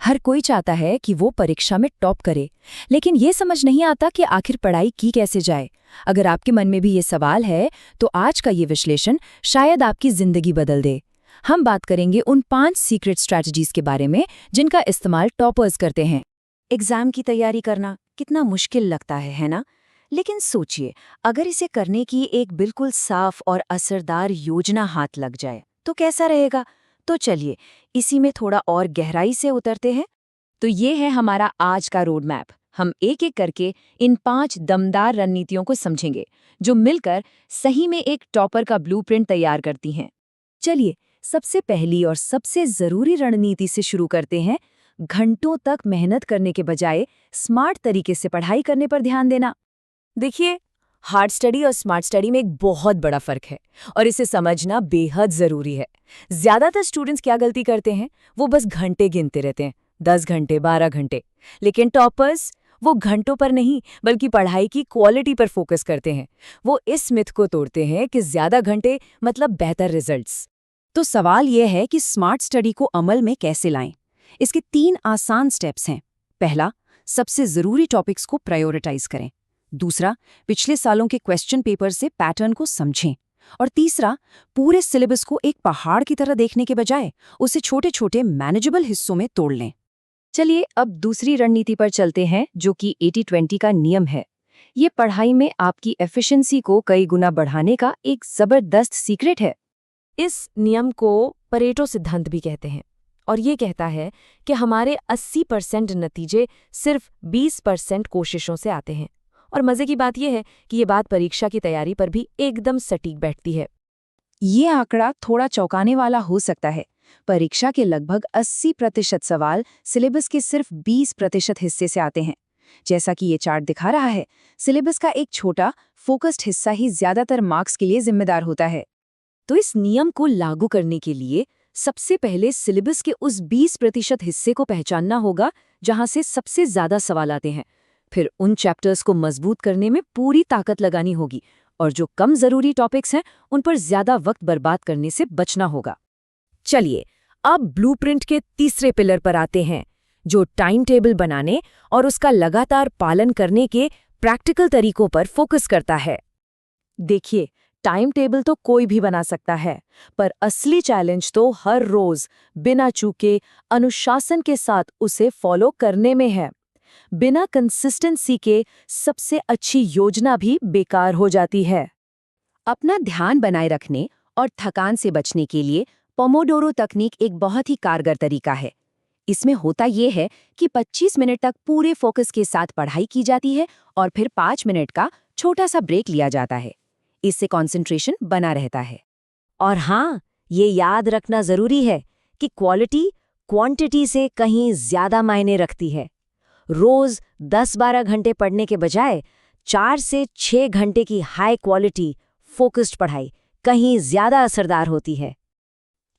हर कोई चाहता है कि वो परीक्षा में टॉप करे, लेकिन ये समझ नहीं आता कि आखिर पढ़ाई की कैसे जाए। अगर आपके मन में भी ये सवाल है, तो आज का ये विश्लेषण शायद आपकी जिंदगी बदल दे। हम बात करेंगे उन 5 सीक्रेट स्ट्रैटेजीज के बारे में जिनका इस्तेमाल टॉपर्स करते हैं। एग्जाम की तैयारी करना कितना मुश्किल लगता है ना? लेकिन सोचिए, अगर इसे करने की एक बिल्कुल साफ और असरदार योजना हाथ लग जाए तो कैसा रहेगा? तो चलिए, इसी में थोड़ा और गहराई से उतरते हैं। तो ये है हमारा आज का रोड मैप। हम एक एक करके इन 5 दमदार रणनीतियों को समझेंगे, जो मिलकर सही में एक टॉपर का ब्लूप्रिंट तैयार करती हैं। चलिए, सबसे पहली और सबसे जरूरी रणनीति से शुरू करते हैं। घंटों तक मेहनत करने के बजाय स्मार्ट तरीके से पढ़ाई करने पर ध्यान देना। देखिए, हार्ड स्टडी और स्मार्ट स्टडी में एक बहुत बड़ा फर्क है और इसे समझना बेहद जरूरी है। ज्यादातर स्टूडेंट्स क्या गलती करते हैं, वो बस घंटे गिनते रहते हैं, 10 घंटे 12 घंटे। लेकिन टॉपर्स वो घंटों पर नहीं बल्कि पढ़ाई की क्वालिटी पर फोकस करते हैं। वो इस मिथ को तोड़ते हैं कि ज्यादा घंटे मतलब बेहतर रिजल्ट्स। तो सवाल यह है कि स्मार्ट स्टडी को अमल में कैसे लाएं। इसके 3 आसान स्टेप्स हैं। पहला, सबसे जरूरी टॉपिक्स को प्रायोरिटाइज करें। दूसरा, पिछले सालों के क्वेश्चन पेपर से पैटर्न को समझें। और तीसरा, पूरे सिलेबस को एक पहाड़ की तरह देखने के बजाय उसे छोटे छोटे मैनेजेबल हिस्सों में तोड़ लें। चलिए, अब दूसरी रणनीति पर चलते हैं, जो कि 80-20 का नियम है। ये पढ़ाई में आपकी एफिशिएंसी को कई गुना बढ़ाने का एक जबरदस्त सीक्रेट है। इस नियम को परेटो सिद्धांत भी कहते हैं और ये कहता है कि हमारे 80% नतीजे सिर्फ 20% कोशिशों से आते हैं। और मजे की बात यह है कि ये बात परीक्षा की तैयारी पर भी एकदम सटीक बैठती है। ये आंकड़ा थोड़ा चौंकाने वाला हो सकता है। परीक्षा के लगभग 80% सवाल सिलेबस के सिर्फ 20% हिस्से से आते हैं। जैसा कि ये चार्ट दिखा रहा है, सिलेबस का एक छोटा फोकस्ड हिस्सा ही ज्यादातर मार्क्स के लिए जिम्मेदार होता है। तो इस नियम को लागू करने के लिए सबसे पहले सिलेबस के उस 20% हिस्से को पहचानना होगा जहां से सबसे ज्यादा सवाल आते हैं। फिर उन चैप्टर्स को मजबूत करने में पूरी ताकत लगानी होगी और जो कम जरूरी टॉपिक्स हैं उन पर ज्यादा वक्त बर्बाद करने से बचना होगा। चलिए, अब ब्लूप्रिंट के तीसरे पिलर पर आते हैं, जो टाइम टेबल बनाने और उसका लगातार पालन करने के प्रैक्टिकल तरीकों पर फोकस करता है। देखिए, टाइम टेबल तो कोई भी बना सकता है, पर असली चैलेंज तो हर रोज बिना चूके अनुशासन के साथ उसे फॉलो करने में है। बिना कंसिस्टेंसी के सबसे अच्छी योजना भी बेकार हो जाती है। अपना ध्यान बनाए रखने और थकान से बचने के लिए पोमोडोरो तकनीक एक बहुत ही कारगर तरीका है। इसमें होता यह है कि 25 मिनट तक पूरे फोकस के साथ पढ़ाई की जाती है और फिर 5 मिनट का छोटा सा ब्रेक लिया जाता है। इससे कंसंट्रेशन बना रहता है। और हाँ, ये याद रखना जरूरी है कि क्वालिटी क्वांटिटी से कहीं ज्यादा मायने रखती है। रोज 10-12 घंटे पढ़ने के बजाय 4 से 6 घंटे की हाई क्वालिटी फोकस्ड पढ़ाई कहीं ज्यादा असरदार होती है।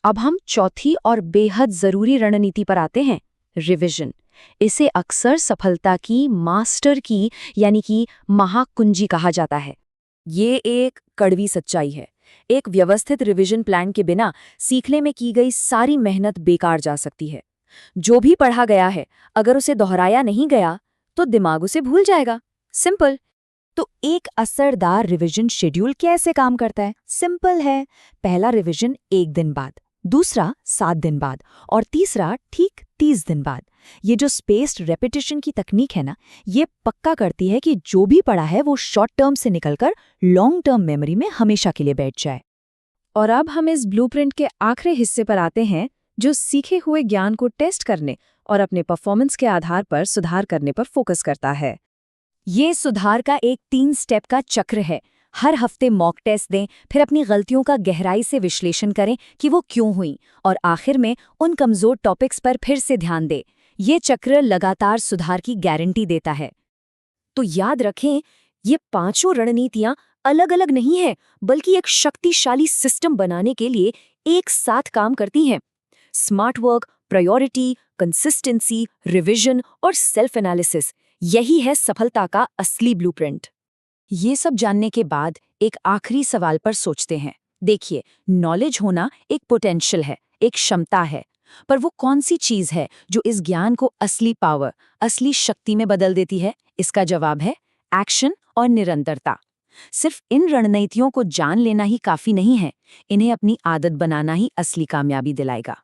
अब हम चौथी और बेहद जरूरी रणनीति पर आते हैं, रिवीजन। इसे अक्सर सफलता की मास्टर की यानी कि महाकुंजी कहा जाता है। ये एक कड़वी सच्चाई है। एक व्यवस्थित रिवीजन प्लान के बिना सीखने में की गई सारी मेहनत बेकार जा सकती है। जो भी पढ़ा गया है, अगर उसे दोहराया नहीं गया तो दिमाग उसे भूल जाएगा। सिंपल। तो एक असरदार रिवीजन शेड्यूल कैसे काम करता है? सिंपल है। पहला रिवीजन 1 दिन बाद, दूसरा 7 दिन बाद और तीसरा ठीक 30 दिन बाद। ये जो स्पेस्ड रेपिटेशन की तकनीक है ना, ये पक्का करती है कि जो भी पढ़ा है वो शॉर्ट टर्म से निकलकर लॉन्ग टर्म मेमोरी में हमेशा के लिए बैठ जाए। और अब हम इस ब्लूप्रिंट के आखिरी हिस्से पर आते हैं, जो सीखे हुए ज्ञान को टेस्ट करने और अपने परफॉर्मेंस के आधार पर सुधार करने पर फोकस करता है। ये सुधार का एक 3 स्टेप का चक्र है। हर हफ्ते मॉक टेस्ट दें, फिर अपनी गलतियों का गहराई से विश्लेषण करें कि वो क्यों हुई, और आखिर में उन कमजोर टॉपिक्स पर फिर से ध्यान दें। ये चक्र लगातार सुधार की गारंटी देता है। तो याद रखें, ये 5 रणनीतियां अलग अलग नहीं हैं, बल्कि एक शक्तिशाली सिस्टम बनाने के लिए एक साथ काम करती हैं। Smart work, priority, consistency, revision और सेल्फ एनालिसिस, यही है सफलता का असली ब्लूप्रिंट। ये सब जानने के बाद एक आखिरी सवाल पर सोचते हैं। देखिए, नॉलेज होना एक पोटेंशियल है, एक क्षमता है। पर वो कौन सी चीज है जो इस ज्ञान को असली पावर, असली शक्ति में बदल देती है? इसका जवाब है एक्शन और निरंतरता। सिर्फ इन रणनीतियों को जान लेना ही काफी नहीं है, इन्हें अपनी आदत बनाना ही असली कामयाबी दिलाएगा।